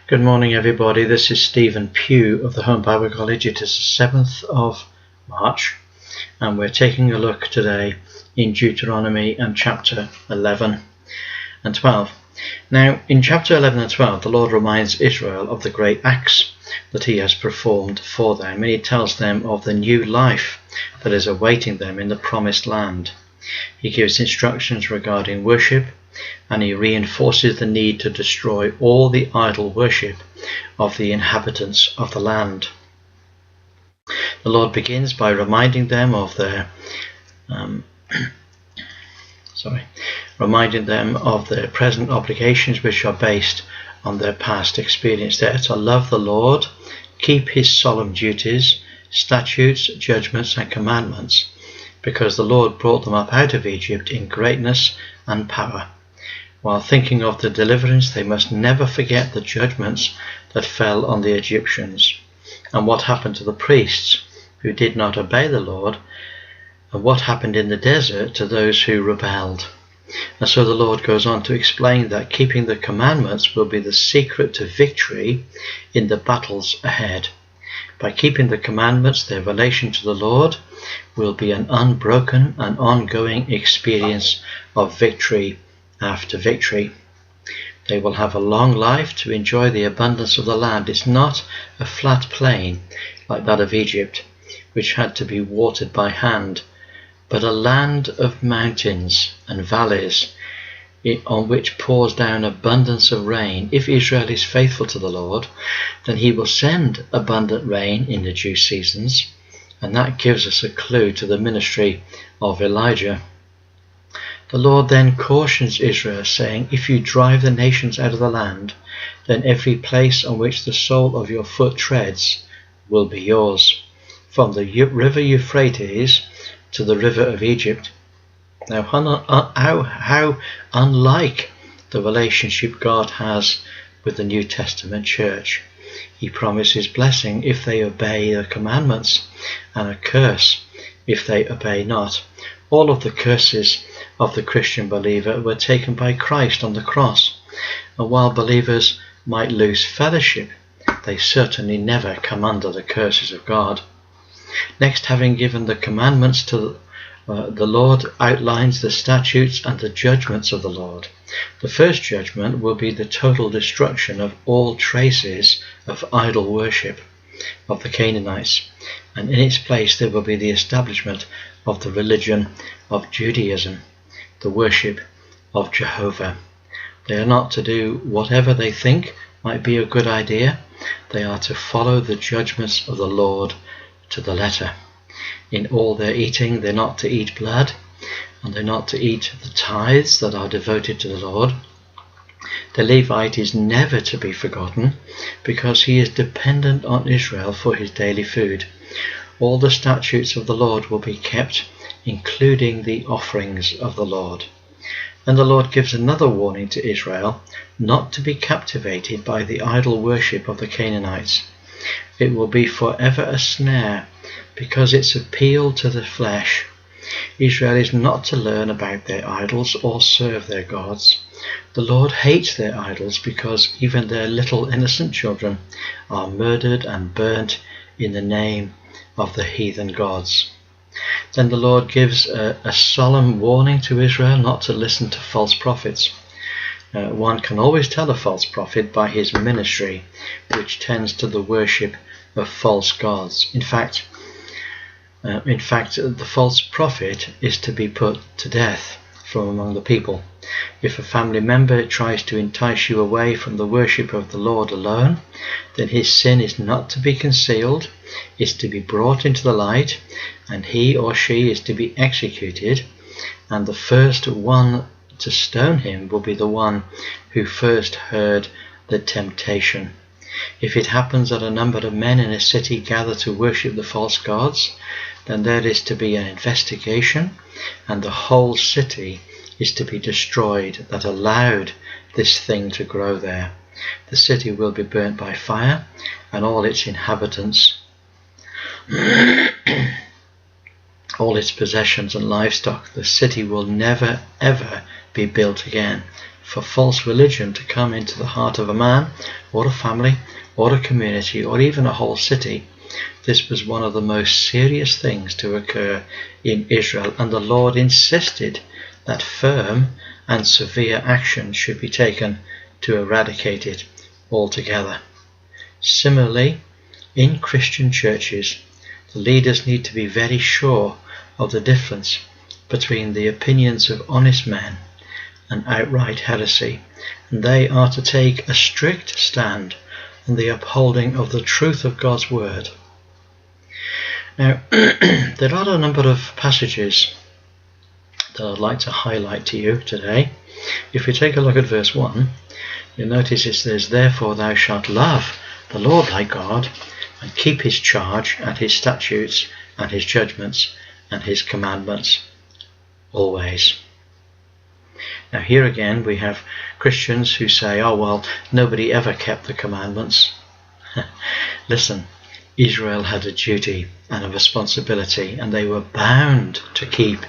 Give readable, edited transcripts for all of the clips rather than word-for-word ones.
Good morning, everybody. This is Stephen Pugh of the Home Bible College. It is the 7th of March, and we're taking a look today in Deuteronomy and chapter 11 and 12. Now, in chapter 11 and 12, the Lord reminds Israel of the great acts that he has performed for them, and he tells them of the new life that is awaiting them in the promised land. He gives instructions regarding worship, and he reinforces the need to destroy all the idol worship of the inhabitants of the land. The Lord begins by reminding them of their present obligations, which are based on their past experience. They are to love the Lord, keep his solemn duties, statutes, judgments, and commandments, because the Lord brought them up out of Egypt in greatness and power. While thinking of the deliverance, they must never forget the judgments that fell on the Egyptians, and what happened to the priests who did not obey the Lord, and what happened in the desert to those who rebelled. And so the Lord goes on to explain that keeping the commandments will be the secret to victory in the battles ahead. By keeping the commandments, their relation to the Lord will be an unbroken and ongoing experience of victory after victory. They will have a long life to enjoy the abundance of the land. It's not a flat plain like that of Egypt, which had to be watered by hand, but a land of mountains and valleys on which pours down abundance of rain. If Israel is faithful to the Lord, then he will send abundant rain in the due seasons, and that gives us a clue to the ministry of Elijah. The Lord then cautions Israel, saying, "If you drive the nations out of the land, then every place on which the sole of your foot treads will be yours, from the river Euphrates to the river of Egypt." Now, how unlike the relationship God has with the New Testament church. He promises blessing if they obey the commandments, and a curse if they obey not. All of the curses of the Christian believer were taken by Christ on the cross, and while believers might lose fellowship, they certainly never come under the curses of God. Next, having given the commandments to the Lord outlines the statutes and the judgments of the Lord. The first judgment will be the total destruction of all traces of idol worship of the Canaanites, and in its place there will be the establishment of the religion of Judaism, the worship of Jehovah. They are not to do whatever they think might be a good idea. They are to follow the judgments of the Lord to the letter. In all their eating, they're not to eat blood, and they're not to eat the tithes that are devoted to the Lord. The Levite is never to be forgotten, because he is dependent on Israel for his daily food. All the statutes of the Lord will be kept, including the offerings of the Lord. And the Lord gives another warning to Israel, not to be captivated by the idol worship of the Canaanites. It will be forever a snare, because it's appeal to the flesh. Israel is not to learn about their idols or serve their gods. The Lord hates their idols, because even their little innocent children are murdered and burnt in the name of the heathen gods. Then the Lord gives a solemn warning to Israel not to listen to false prophets. One can always tell a false prophet by his ministry, which tends to the worship of false gods. In fact, the false prophet is to be put to death from among the people. If a family member tries to entice you away from the worship of the Lord alone, then his sin is not to be concealed, is to be brought into the light, and he or she is to be executed, and the first one to stone him will be the one who first heard the temptation. If it happens that a number of men in a city gather to worship the false gods, then there is to be an investigation, and the whole city is to be destroyed that allowed this thing to grow there. The city will be burnt by fire, and all its inhabitants, all its possessions and livestock. The city will never ever be built again. for false religion to come into the heart of a man or a family or a community or even a whole city, this was one of the most serious things to occur in Israel, and the Lord insisted that firm and severe action should be taken to eradicate it altogether. Similarly, in Christian churches, the leaders need to be very sure of the difference between the opinions of honest men and outright heresy, and they are to take a strict stand on the upholding of the truth of God's word. Now, there are a number of passages that I'd like to highlight to you today. If we take a look at verse 1, you'll notice it says, "Therefore thou shalt love the Lord thy God, and keep his charge, and his statutes, and his judgments, and his commandments, always." Now here again we have Christians who say, oh well, nobody ever kept the commandments. Listen, Israel had a duty and a responsibility, and they were bound to keep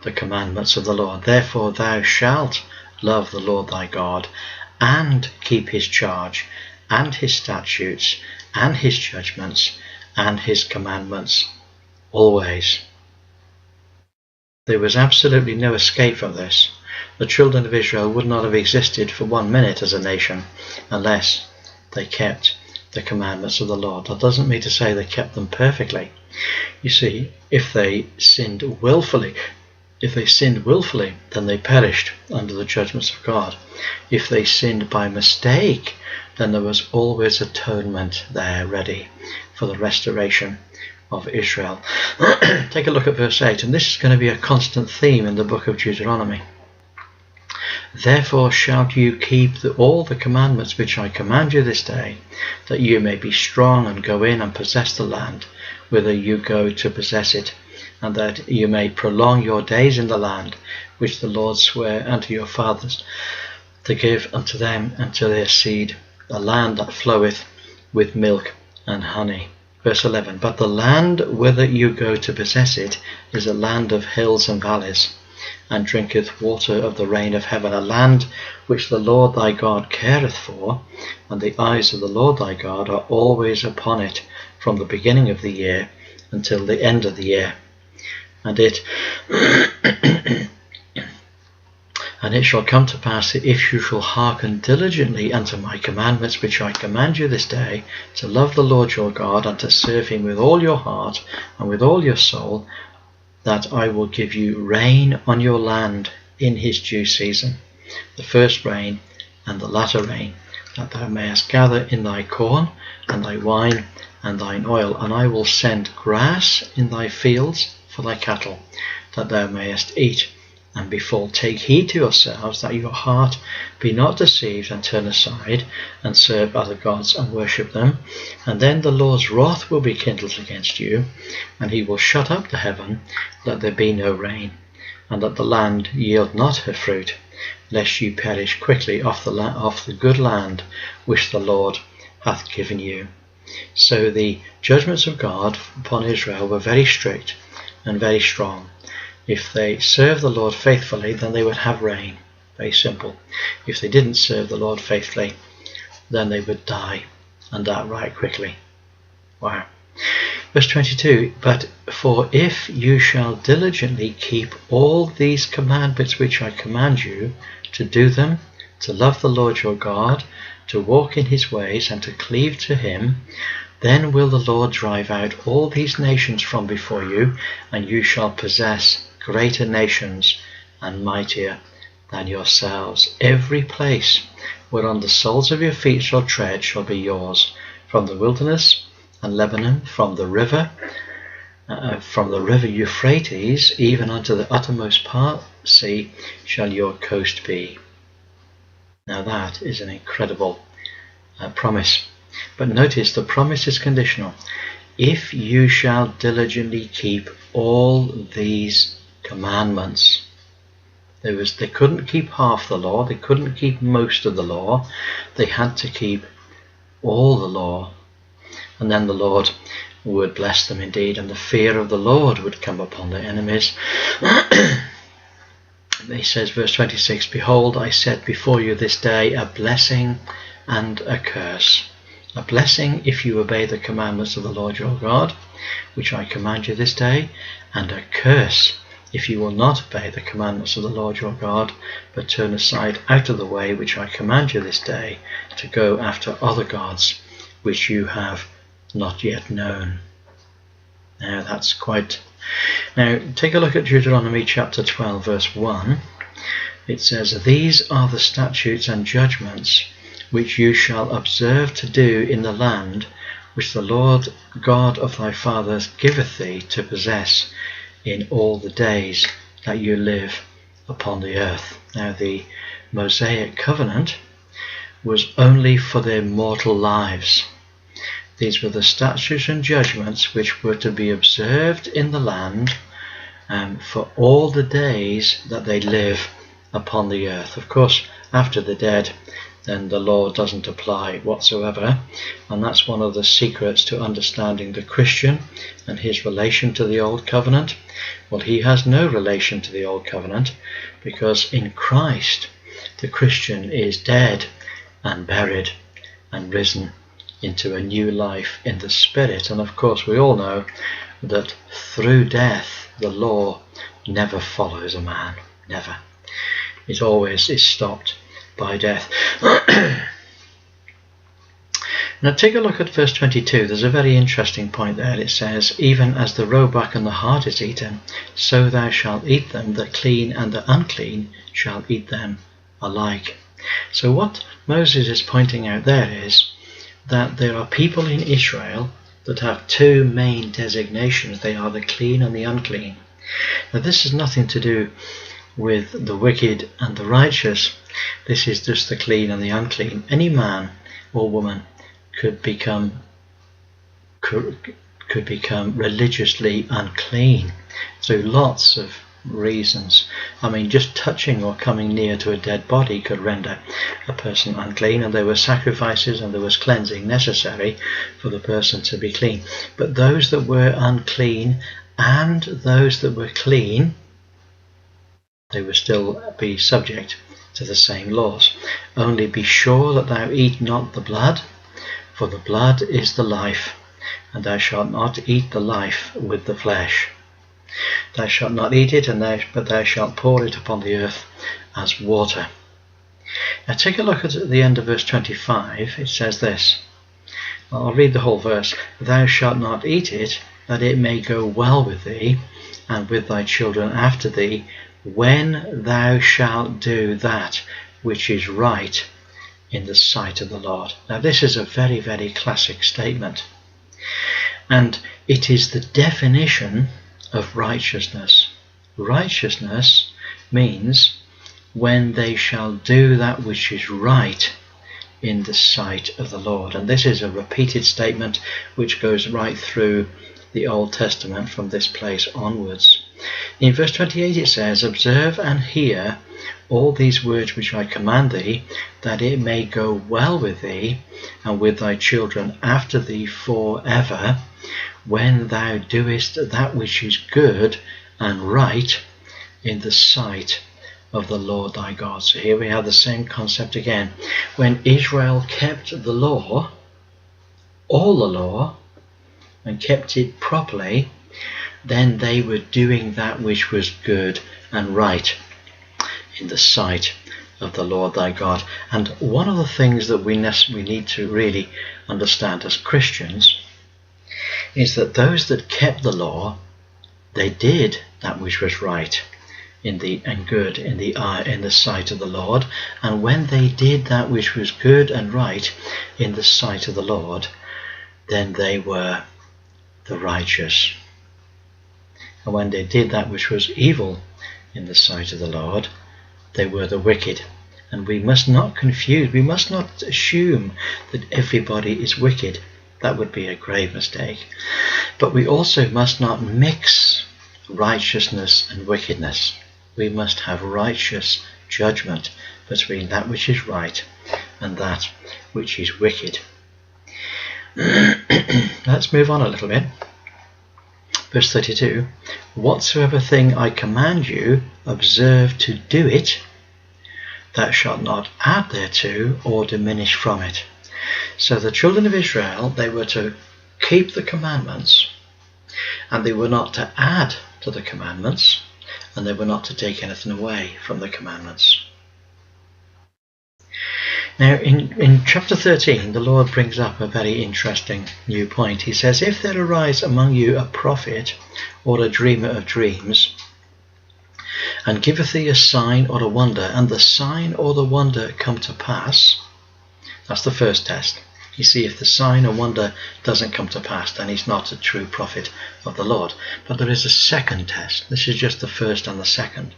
the commandments of the Lord. "Therefore thou shalt love the Lord thy God, and keep his charge, and his statutes, and his judgments, and his commandments, always." There was absolutely no escape from this. The children of Israel would not have existed for 1 minute as a nation unless they kept the commandments of the Lord. That doesn't mean to say they kept them perfectly. You see, if they sinned willfully, then they perished under the judgments of God. If they sinned by mistake, then there was always atonement there ready for the restoration of Israel. Take a look at verse 8, and this is going to be a constant theme in the book of Deuteronomy. "Therefore shalt you keep all the commandments which I command you this day, that you may be strong and go in and possess the land, whither you go to possess it, and that you may prolong your days in the land, which the Lord sware unto your fathers, to give unto them and to their seed, a land that floweth with milk and honey." Verse 11, "But the land whither you go to possess it is a land of hills and valleys, and drinketh water of the rain of heaven, a land which the Lord thy God careth for, and the eyes of the Lord thy God are always upon it, from the beginning of the year until the end of the year. And it and it shall come to pass that if you shall hearken diligently unto my commandments which I command you this day, to love the Lord your God, and to serve him with all your heart and with all your soul, that I will give you rain on your land in his due season, the first rain and the latter rain, that thou mayest gather in thy corn and thy wine and thine oil, and I will send grass in thy fields for thy cattle, that thou mayest eat and be full. Take heed to yourselves, that your heart be not deceived, and turn aside and serve other gods and worship them. And then the Lord's wrath will be kindled against you, and he will shut up the heaven, that there be no rain, and that the land yield not her fruit, lest you perish quickly off the good land which the Lord hath given you." So the judgments of God upon Israel were very strict and very strong. If they served the Lord faithfully, then they would have rain. Very simple. If they didn't serve the Lord faithfully, then they would die, and that right quickly. Wow. Verse 22, "But for if you shall diligently keep all these commandments which I command you, to do them, to love the Lord your God, to walk in his ways, and to cleave to him, then will the Lord drive out all these nations from before you, and you shall possess greater nations and mightier than yourselves. Every place whereon the soles of your feet shall tread shall be yours, from the wilderness and Lebanon, from the river Euphrates, even unto the uttermost part sea shall your coast be." Now that is an incredible promise. But notice the promise is conditional. If you shall diligently keep all these commandments. They couldn't keep half the law, they couldn't keep most of the law, they had to keep all the law. And then the Lord would bless them indeed, and the fear of the Lord would come upon their enemies. he says, verse 26, behold, I set before you this day a blessing and a curse. A blessing if you obey the commandments of the Lord your God, which I command you this day, and a curse if you will not obey the commandments of the Lord your God, but turn aside out of the way which I command you this day, to go after other gods which you have not yet known. Now that's quite... Now take a look at Deuteronomy chapter 12 verse 1. It says, these are the statutes and judgments which you shall observe to do in the land which the Lord God of thy fathers giveth thee to possess in all the days that you live upon the earth. Now the Mosaic covenant was only for their mortal lives. These were the statutes and judgments which were to be observed in the land for all the days that they live upon the earth. Of course, after the dead, then the law doesn't apply whatsoever, and that's one of the secrets to understanding the Christian and his relation to the Old Covenant. Well, he has no relation to the Old Covenant, because in Christ the Christian is dead and buried and risen into a new life in the Spirit. And of course we all know that through death the law never follows a man, never. It always is stopped by death. Now take a look at verse 22. There's a very interesting point there. It says, even as the roebuck and the hart is eaten, so thou shalt eat them, the clean and the unclean shall eat them alike. So what Moses is pointing out there is that there are people in Israel that have two main designations. They are the clean and the unclean. Now this has nothing to do with the wicked and the righteous. This is just the clean and the unclean. Any man or woman could become religiously unclean through lots of reasons. I mean, just touching or coming near to a dead body could render a person unclean, and there were sacrifices and there was cleansing necessary for the person to be clean. But those that were unclean and those that were clean, they would still be subject to the same laws. Only be sure that thou eat not the blood, for the blood is the life, and thou shalt not eat the life with the flesh. Thou shalt not eat it, but thou shalt pour it upon the earth as water. Now take a look at the end of verse 25. It says this. I'll read the whole verse. Thou shalt not eat it, that it may go well with thee, and with thy children after thee, when thou shalt do that which is right in the sight of the Lord. Now this is a very, very classic statement, and it is the definition of righteousness. Righteousness means when they shall do that which is right in the sight of the Lord. And this is a repeated statement which goes right through the Old Testament from this place onwards. In verse 28 it says, observe and hear all these words which I command thee, that it may go well with thee and with thy children after thee forever, when thou doest that which is good and right in the sight of the Lord thy God. So here we have the same concept again. When Israel kept the law, all the law, and kept it properly, then they were doing that which was good and right in the sight of the Lord thy God. And one of the things that we need to really understand as Christians is that those that kept the law, they did that which was right and good in the sight of the Lord. And when they did that which was good and right in the sight of the Lord, then they were the righteous. And when they did that which was evil in the sight of the Lord, they were the wicked. And we must not confuse, we must not assume that everybody is wicked. That would be a grave mistake. But we also must not mix righteousness and wickedness. We must have righteous judgment between that which is right and that which is wicked. Let's move on a little bit. Verse 32, whatsoever thing I command you, observe to do it, thou shalt not add thereto or diminish from it. So the children of Israel, they were to keep the commandments, and they were not to add to the commandments, and they were not to take anything away from the commandments. Now in chapter 13, the Lord brings up a very interesting new point. He says, if there arise among you a prophet or a dreamer of dreams, and giveth thee a sign or a wonder, and the sign or the wonder come to pass, that's the first test. You see, if the sign or wonder doesn't come to pass, then he's not a true prophet of the Lord. But there is a second test. This is just the first and the second.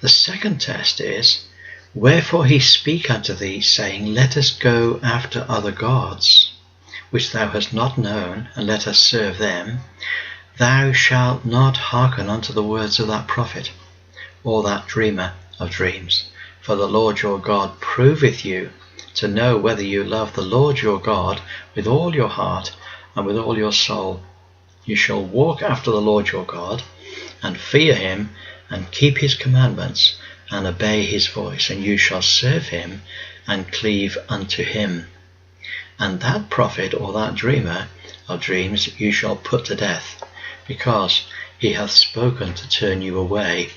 The second test is, wherefore he speak unto thee, saying, let us go after other gods, which thou hast not known, and let us serve them. Thou shalt not hearken unto the words of that prophet, or that dreamer of dreams. For the Lord your God proveth you to know whether you love the Lord your God with all your heart and with all your soul. You shall walk after the Lord your God, and fear him, and keep his commandments, and obey his voice, and you shall serve him, and cleave unto him. And that prophet or that dreamer of dreams you shall put to death, because he hath spoken to turn you away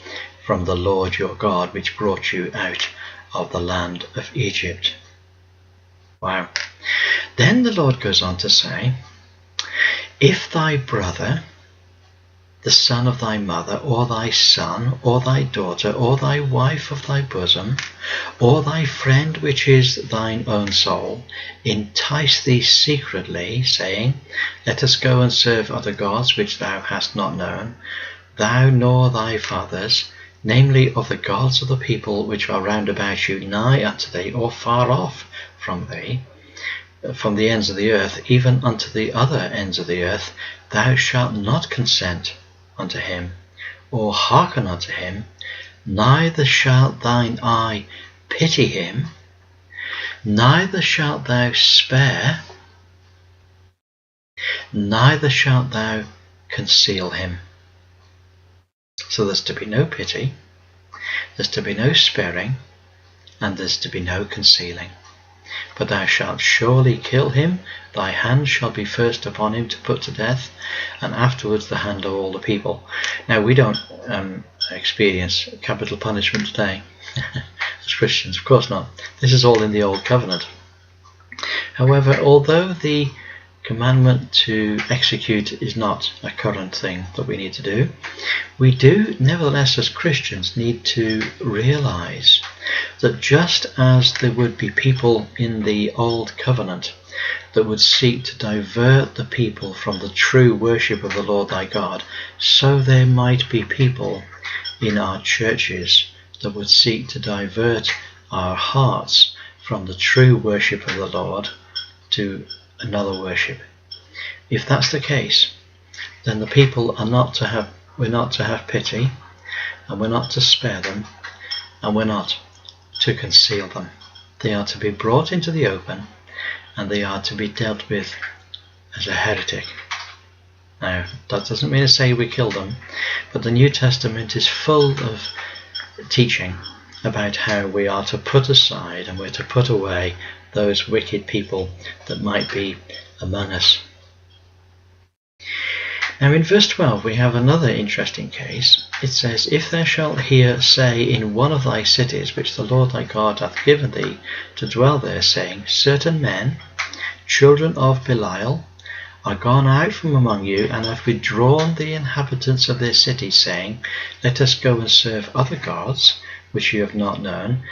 from the Lord your God, which brought you out of the land of Egypt. Wow. Then the Lord goes on to say, if thy brother, the son of thy mother, or thy son, or thy daughter, or thy wife of thy bosom, or thy friend which is thine own soul, entice thee secretly, saying, let us go and serve other gods which thou hast not known, thou nor thy fathers, namely of the gods of the people which are round about you, nigh unto thee, or far off from thee, from the ends of the earth, even unto the other ends of the earth, thou shalt not consent unto him, or hearken unto him, neither shalt thine eye pity him, neither shalt thou spare, neither shalt thou conceal him. So there's to be no pity, there's to be no sparing, and there's to be no concealing. But thou shalt surely kill him, thy hand shall be first upon him to put to death, and afterwards the hand of all the people. Now we don't experience capital punishment today as Christians, of course not. This is all in the Old Covenant. However, although the commandment to execute is not a current thing that we need to do, we do nevertheless as Christians need to realize that just as there would be people in the Old Covenant that would seek to divert the people from the true worship of the Lord thy God, so there might be people in our churches that would seek to divert our hearts from the true worship of the Lord to another worship. If that's the case, then the people are not to have, we're not to have pity, and we're not to spare them, and we're not to conceal them. They are to be brought into the open, and they are to be dealt with as a heretic. Now, that doesn't mean to say we kill them, but the New Testament is full of teaching about how we are to put aside and we're to put away those wicked people that might be among us. Now in verse 12 we have another interesting case. It says, if thou shalt hear say in one of thy cities which the Lord thy God hath given thee to dwell there, saying, certain men, children of Belial, are gone out from among you, and have withdrawn the inhabitants of their cities, saying, let us go and serve other gods which you have not known,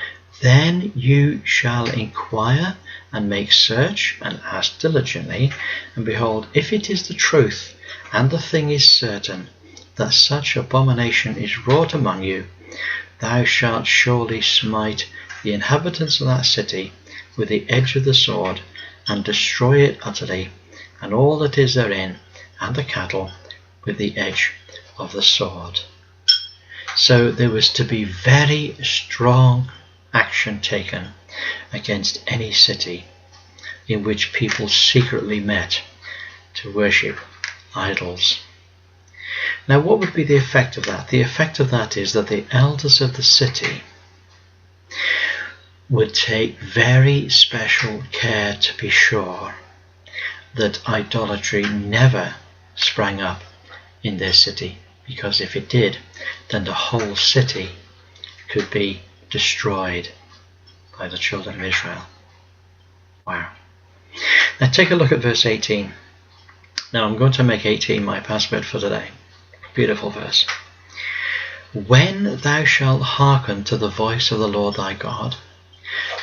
then you shall inquire and make search and ask diligently, and behold, if it is the truth, and the thing is certain, that such abomination is wrought among you, thou shalt surely smite the inhabitants of that city with the edge of the sword, and destroy it utterly, and all that is therein, and the cattle, with the edge of the sword. So there was to be very strong action taken against any city in which people secretly met to worship idols. Now, what would be the effect of that? The effect of that is that the elders of the city would take very special care to be sure that idolatry never sprang up in their city, because if it did, then the whole city could be destroyed by the children of Israel. Wow. Now take a look at verse 18. Now I'm going to make 18 my password for today. Beautiful verse. When thou shalt hearken to the voice of the Lord thy God,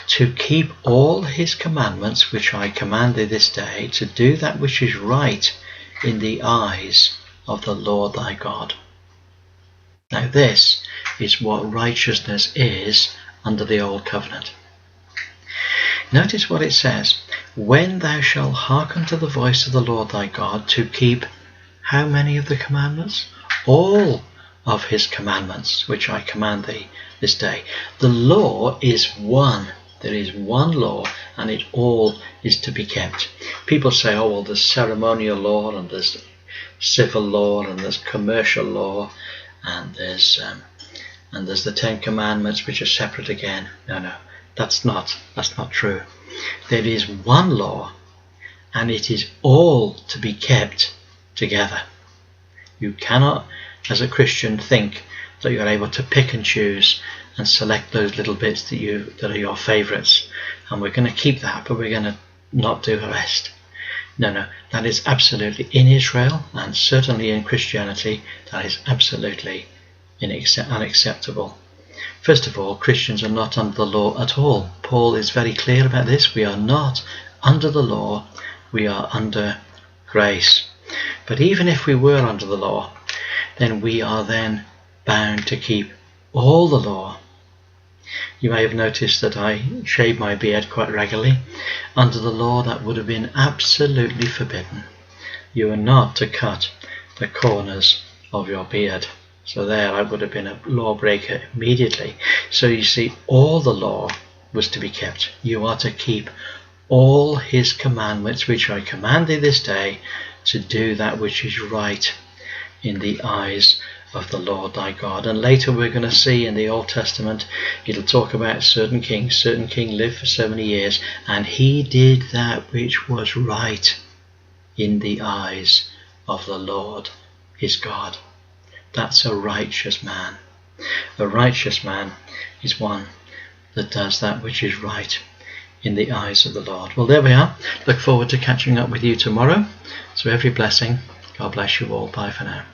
to keep all his commandments which I command thee this day, to do that which is right in the eyes of the Lord thy God. Now this is what righteousness is under the old covenant. Notice what it says. When thou shalt hearken to the voice of the Lord thy God, to keep how many of the commandments? All of his commandments which I command thee this day. The law is one. There is one law, and it all is to be kept. People say, oh well, there's ceremonial law, and there's civil law, and there's commercial law, and there's the 10 Commandments which are separate again. No, that's not true. There is one law, and it is all to be kept together. You cannot, as a Christian, think that you're able to pick and choose and select those little bits that are your favourites, and we're going to keep that, but we're going to not do the rest. No, that is absolutely, in Israel and certainly in Christianity, that is absolutely unacceptable. First of all, Christians are not under the law at all. Paul is very clear about this. We are not under the law, we are under grace. But even if we were under the law, then we are then bound to keep all the law. You may have noticed that I shave my beard quite regularly. Under the law, that would have been absolutely forbidden. You are not to cut the corners of your beard. So there I would have been a lawbreaker immediately. So you see, all the law was to be kept. You are to keep all his commandments which I command thee this day, to do that which is right in the eyes of the Lord thy God. And later we're going to see in the Old Testament, it'll talk about certain king lived for so many years, and he did that which was right in the eyes of the Lord his God. That's a righteous man. A righteous man is one that does that which is right in the eyes of the Lord. Well, there we are. Look forward to catching up with you tomorrow. So every blessing. God bless you all. Bye for now.